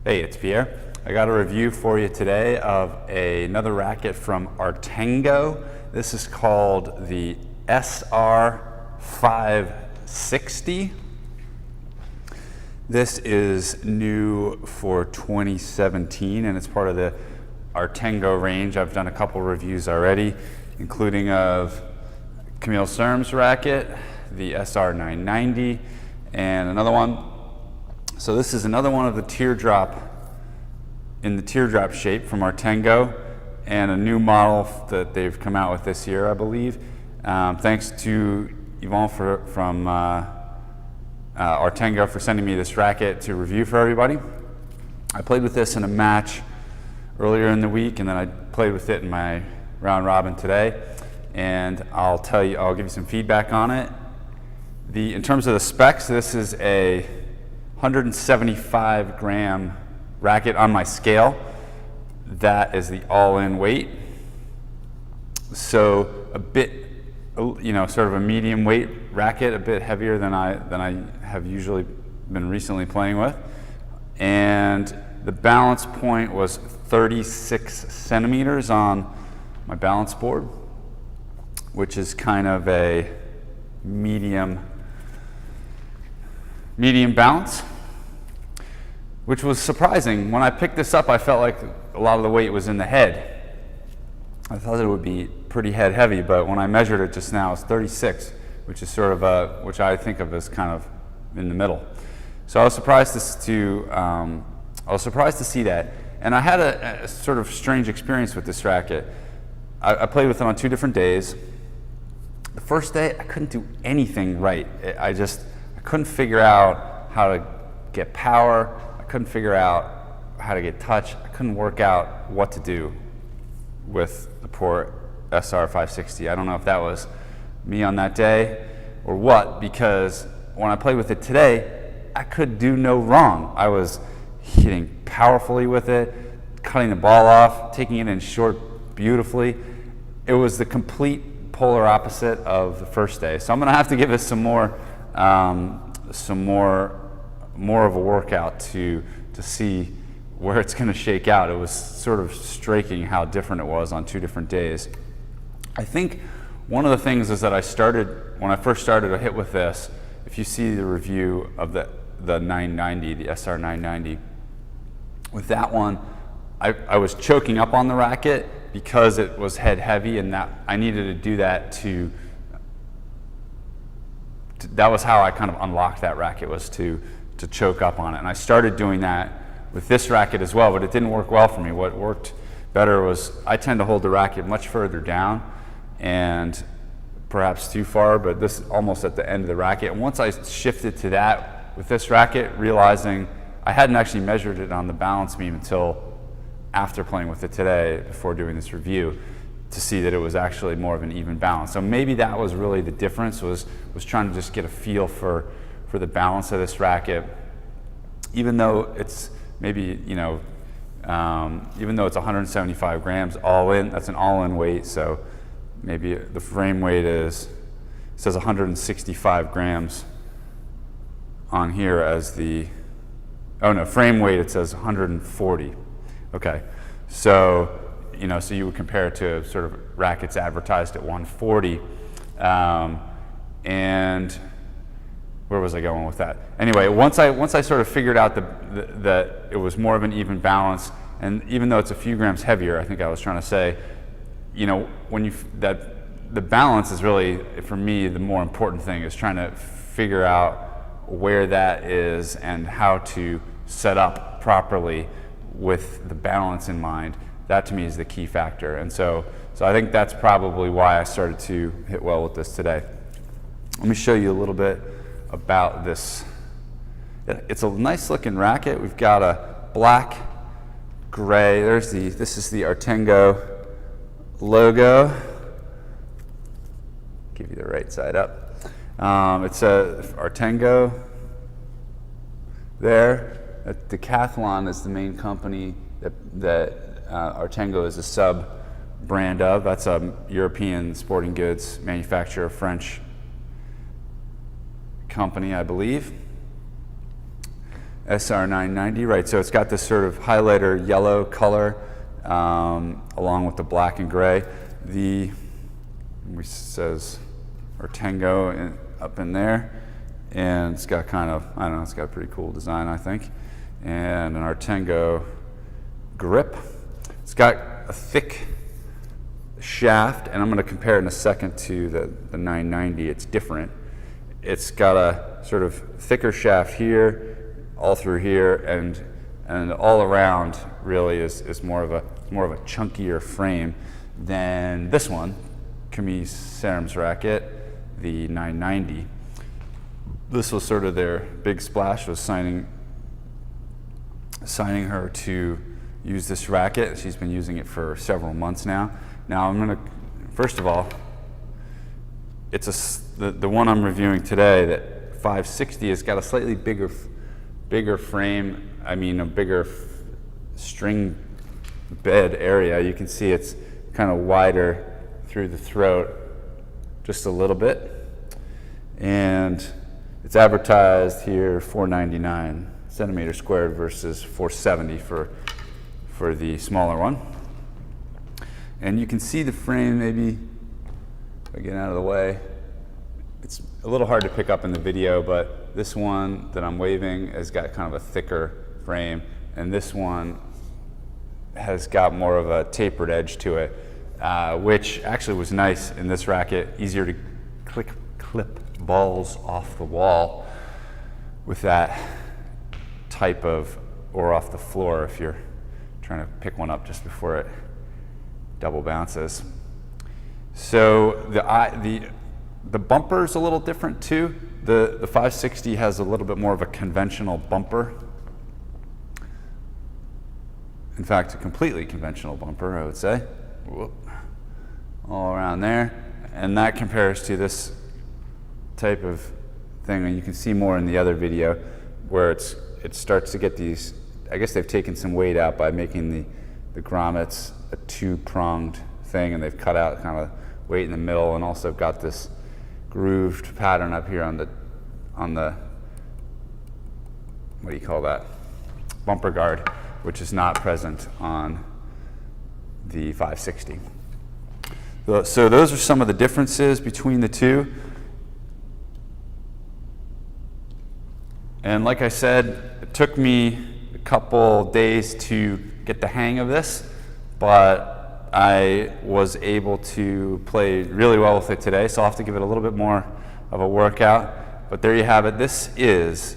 Hey, it's Pierre. I got a review for you today of another racket from Artengo. This is called the SR 560. This is new for 2017 and it's part of the Artengo range. I've done a couple reviews already, including of Camille Serm's racket, the SR 990, and another one. So this is another one of the teardrop, in the teardrop shape from Artengo, and a new model that they've come out with this year, I believe. Thanks to Yvonne from Artengo for sending me this racket to review for everybody. I played with this in a match earlier in the week, and then I played with it in my round robin today, and I'll give you some feedback on it. In terms of the specs, this is a 175 gram racket on my scale. That is the all-in weight. So a bit, sort of a medium weight racket, a bit heavier than I have usually been recently playing with. And the balance point was 36 centimeters on my balance board, which is kind of a medium balance, which was surprising. When I picked this up, I felt like a lot of the weight was in the head. I thought it would be pretty head heavy, but when I measured it just now, it's 36, which is sort of which I think of as kind of in the middle. So I was surprised to see that. And I had a sort of strange experience with this racket. I played with it on 2 different days. The first day, I couldn't do anything right. I couldn't figure out how to get power. I couldn't figure out how to get touch. I couldn't work out what to do with the poor SR 560. I don't know if that was me on that day or what, because when I played with it today, I could do no wrong. I was hitting powerfully with it, cutting the ball off, taking it in short beautifully. It was the complete polar opposite of the first day. So I'm going to have to give it some more of a workout to see where it's going to shake out. It was sort of striking how different it was on 2 different days. I think one of the things is that when I first started to hit with this, if you see the review of the 990, the SR 990, with that one, I was choking up on the racket because it was head heavy, and that I needed to do that that was how I kind of unlocked that racket, was to choke up on it. And I started doing that with this racket as well, but it didn't work well for me. What worked better was I tend to hold the racket much further down and perhaps too far, but this is almost at the end of the racket. And once I shifted to that with this racket, realizing I hadn't actually measured it on the balance beam until after playing with it today, before doing this review, to see that it was actually more of an even balance. So maybe that was really the difference, was trying to just get a feel for the balance of this racket. Even though it's maybe, even though it's 175 grams all in, that's an all-in weight, so maybe the frame weight says 165 grams on here as frame weight, it says 140. Okay, so so you would compare it to sort of rackets advertised at 140, and where was I going with that? Anyway, once I sort of figured out that it was more of an even balance, and even though it's a few grams heavier, I think I was trying to say, that the balance is really, for me, the more important thing, is trying to figure out where that is and how to set up properly with the balance in mind. That to me is the key factor. And so I think that's probably why I started to hit well with this today. Let me show you a little bit about this. It's a nice looking racket. We've got a black, gray, this is the Artengo logo. Give you the right side up. It's a Artengo there. Decathlon is the main company that Artengo is a sub-brand of. That's a European sporting goods manufacturer, French company, I believe. SR 990, right? So it's got this sort of highlighter yellow color along with the black and gray. It says Artengo up in there, and it's got kind of, I don't know, it's got a pretty cool design, I think, and an Artengo grip. It's got a thick shaft, and I'm going to compare it in a second to the 990. It's different. It's got a sort of thicker shaft here, all through here, and all around really is more of a chunkier frame than this one, Camille Serum's racket, the 990. This was sort of their big splash, was signing her to use this racket. She's been using it for several months now. Now I'm gonna, first of all, it's the one I'm reviewing today, that 560, has got a slightly bigger frame. I mean, a bigger string bed area. You can see it's kind of wider through the throat, just a little bit, and it's advertised here $499 centimeters squared versus $470 for the smaller one. And you can see the frame, maybe if I get out of the way. It's a little hard to pick up in the video, but this one that I'm waving has got kind of a thicker frame, and this one has got more of a tapered edge to it, which actually was nice in this racket. Easier to clip balls off the wall with that type of, or off the floor if you're trying to pick one up just before it double bounces. So the bumper's a little different too. The 560 has a little bit more of a conventional bumper. In fact, a completely conventional bumper, I would say. Whoop. All around there. And that compares to this type of thing, and you can see more in the other video, where it starts to get these, I guess they've taken some weight out by making the grommets a two-pronged thing, and they've cut out kind of weight in the middle, and also got this grooved pattern up here on the what do you call that, bumper guard, which is not present on the 560. So those are some of the differences between the two. And like I said, it took me a couple days to get the hang of this, but I was able to play really well with it today, so I'll have to give it a little bit more of a workout. But there you have it. This is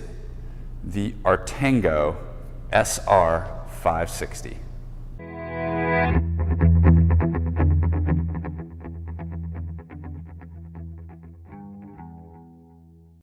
the Artengo SR 560.